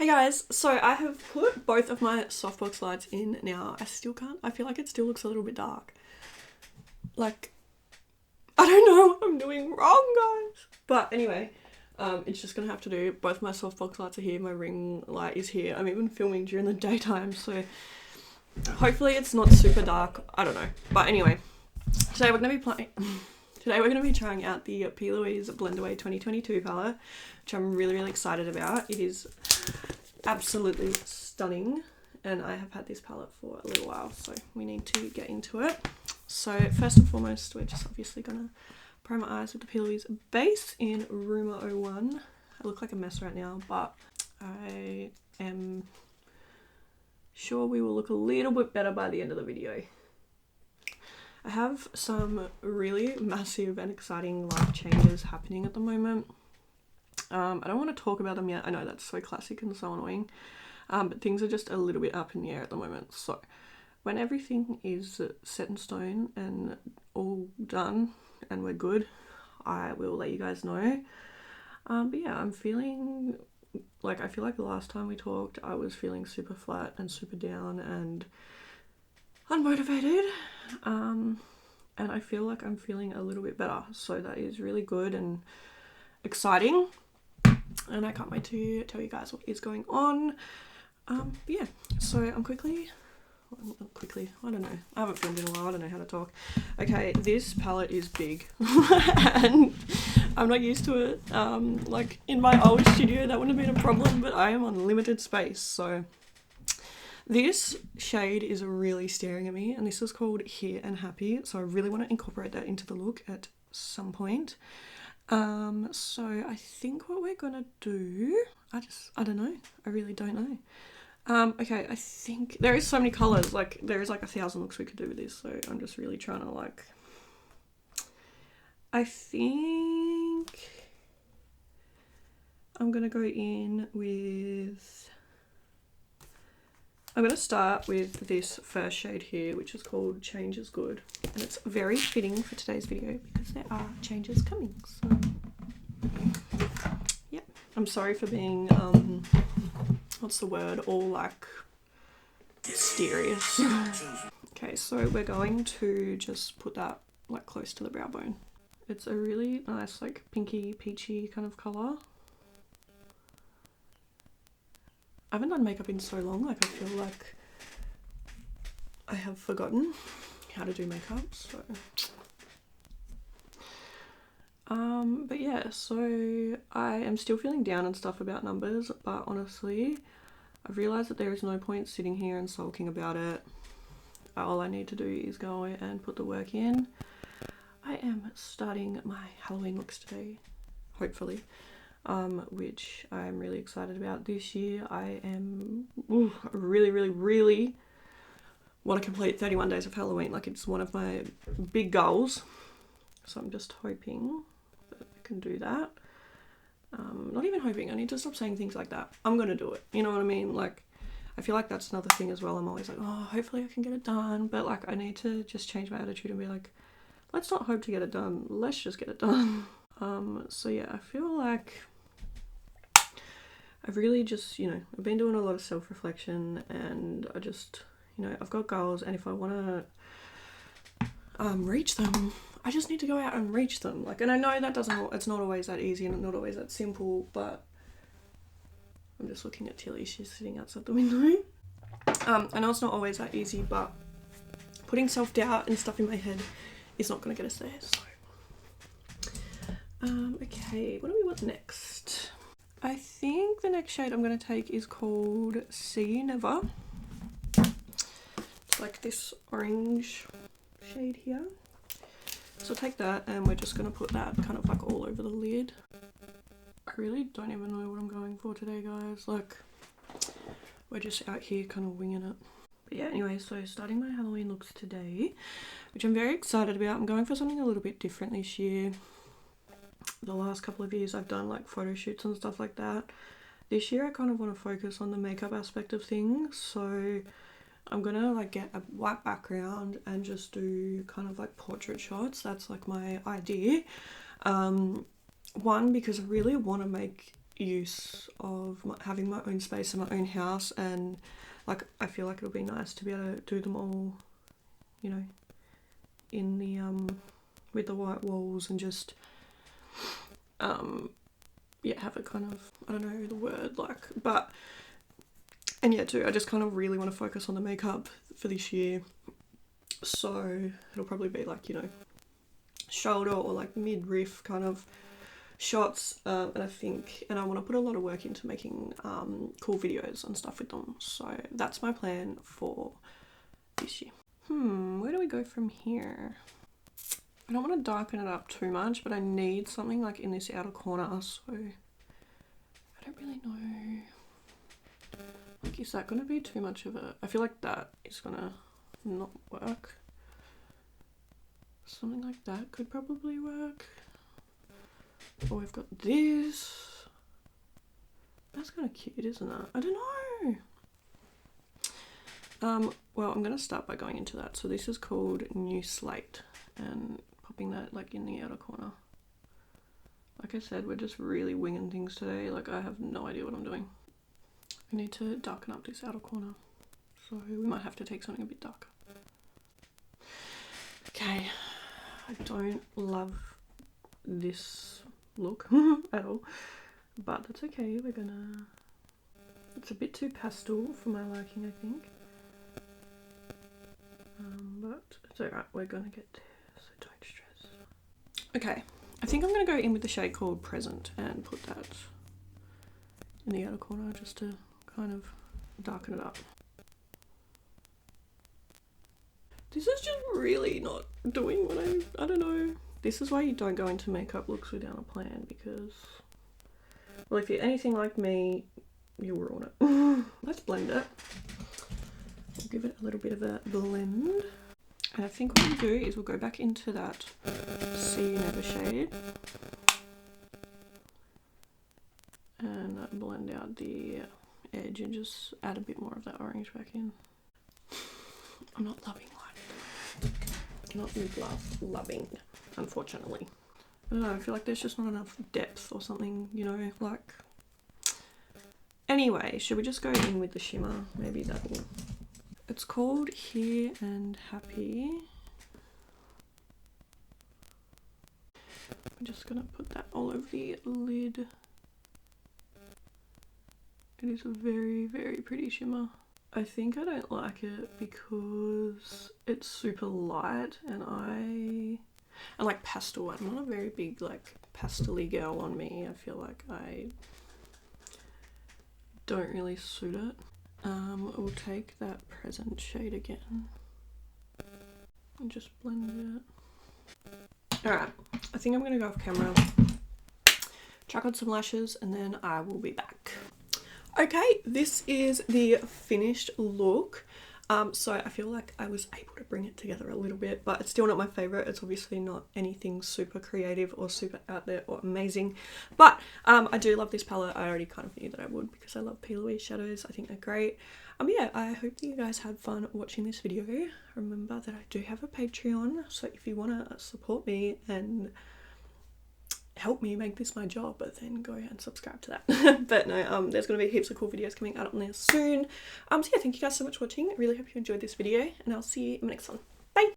Hey guys, so I have put both of my softbox lights in now. I still can't, I feel like it still looks a little bit dark. Like, I don't know what I'm doing wrong, guys. But anyway, it's just gonna have to do. Both my softbox lights are here, my ring light is here. I'm even filming during the daytime, so hopefully it's not super dark. I don't know. But anyway, today we're gonna be trying out the Plouise Blend Away 2022 palette, which I'm really excited about. It is absolutely stunning, and I have had this palette for a little while, so we need to get into it. So first and foremost, we're just obviously gonna prime my eyes with the Plouise base in Rumour 01. I look like a mess right now, but I am sure we will look a little bit better by the end of the video. I have some really massive and exciting life changes happening at the moment. I don't want to talk about them yet. I know that's so classic and so annoying, but things are just a little bit up in the air at the moment. So when everything is set in stone and all done and we're good, I will let you guys know. But yeah, I'm feeling like, I feel like the last time we talked, I was feeling super flat and super down and unmotivated. And I feel like I'm feeling a little bit better. So that is really good and exciting. And I can't wait to tell you guys what is going on. But yeah, so I'm quickly, I don't know. I haven't filmed in a while. I don't know how to talk. Okay, this palette is big and I'm not used to it. Like in my old studio, that wouldn't have been a problem, but I am on limited space. So this shade is really staring at me, and this is called Here and Happy. So I really want to incorporate that into the look at some point. So I think what we're gonna do, I don't know. I really don't know. Okay, I think there is so many colors, like there is like 1,000 looks we could do with this. So I'm just really trying to like, I think I'm gonna go in with, I'm going to start with this first shade here, which is called Change is Good. And it's very fitting for today's video because there are changes coming. So, yeah. I'm sorry for being, what's the word, all like mysterious. Okay, so we're going to just put that like close to the brow bone. It's a really nice like pinky, peachy kind of colour. I haven't done makeup in so long, like I feel like I have forgotten how to do makeup, so. But yeah, so I am still feeling down and stuff about numbers, but honestly, I've realised that there is no point sitting here and sulking about it. All I need to do is go and put the work in. I am starting my Halloween looks today, hopefully. Which I'm really excited about this year. I am really want to complete 31 days of Halloween. Like, it's one of my big goals. So I'm just hoping that I can do that. Not even hoping, I need to stop saying things like that. I'm gonna do it, you know what I mean? Like, I feel like that's another thing as well. I'm always like, oh, hopefully I can get it done. But like, I need to just change my attitude and be like, let's not hope to get it done. Let's just get it done. So yeah, I feel like I've really just, you know, I've been doing a lot of self-reflection, and I just, you know, I've got goals, and if I want to reach them, I just need to go out and reach them. Like, and I know that it's not always that easy and not always that simple, but I'm just looking at Tilly, she's sitting outside the window. I know it's not always that easy, but putting self-doubt and stuff in my head is not going to get us there, so. Okay, what do we want next? I think the next shade I'm going to take is called See You Never. It's like this orange shade here. So take that, and we're just going to put that kind of like all over the lid. I really don't even know what I'm going for today, guys. Like, we're just out here kind of winging it. But yeah, anyway, so starting my Halloween looks today, which I'm very excited about. I'm going for something a little bit different this year. The last couple of years I've done like photo shoots and stuff like that. This year I kind of want to focus on the makeup aspect of things, so I'm gonna like get a white background and just do kind of like portrait shots. That's like my idea. One, because I really want to make use of having my own space in my own house, and like I feel like it'll be nice to be able to do them all, you know, in the with the white walls, and just yeah, have it kind of, I don't know the word, like, but, and yeah too, I just kind of really want to focus on the makeup for this year, so it'll probably be like, you know, shoulder or like midriff kind of shots, and I think, and I want to put a lot of work into making cool videos and stuff with them, so that's my plan for this year. Where do we go from here? I don't want to darken it up too much, but I need something like in this outer corner, so I don't really know. Like, is that going to be too much of a... I feel like that is going to not work. Something like that could probably work. Or we've got this. That's kind of cute, isn't it? I don't know. Well, I'm going to start by going into that. So this is called New Slate, and popping that like in the outer corner. Like I said, we're just really winging things today. Like, I have no idea what I'm doing. I need to darken up this outer corner, so we might have to take something a bit darker. Okay, I don't love this look at all, but that's okay. We're gonna... It's a bit too pastel for my liking, I think. But it's alright, we're gonna get there, so don't stress. Okay, I think I'm gonna go in with the shade called Present and put that in the outer corner just to kind of darken it up. This is just really not doing what I don't know. This is why you don't go into makeup looks without a plan, because, well, if you're anything like me, you'll ruin it. Let's blend it. We'll give it a little bit of a blend. And I think what we'll do is we'll go back into that See You Never shade and blend out the edge and just add a bit more of that orange back in. I'm not loving light. Not lip gloss loving, unfortunately. I don't know, I feel like there's just not enough depth or something, you know, like... Anyway, should we just go in with the shimmer? Maybe that will... It's called Here and Happy. I'm just gonna put that all over the lid. It is a very, very pretty shimmer. I think I don't like it because it's super light, and I like pastel. I'm not a very big like pastel-y girl on me. I feel like I don't really suit it. We'll take that Present shade again and just blend it. Alright, I think I'm gonna go off camera, chuck on some lashes, and then I will be back. Okay, this is the finished look. So I feel like I was able to bring it together a little bit, but it's still not my favorite. It's obviously not anything super creative or super out there or amazing, but I do love this palette. I already kind of knew that I would because I love Plouise shadows. I think they're great. Yeah, I hope that you guys had fun watching this video. Remember that I do have a Patreon, so if you want to support me and help me make this my job, but then go and subscribe to that. But no, there's gonna be heaps of cool videos coming out on there soon. So yeah, thank you guys so much for watching. I really hope you enjoyed this video, and I'll see you in the next one.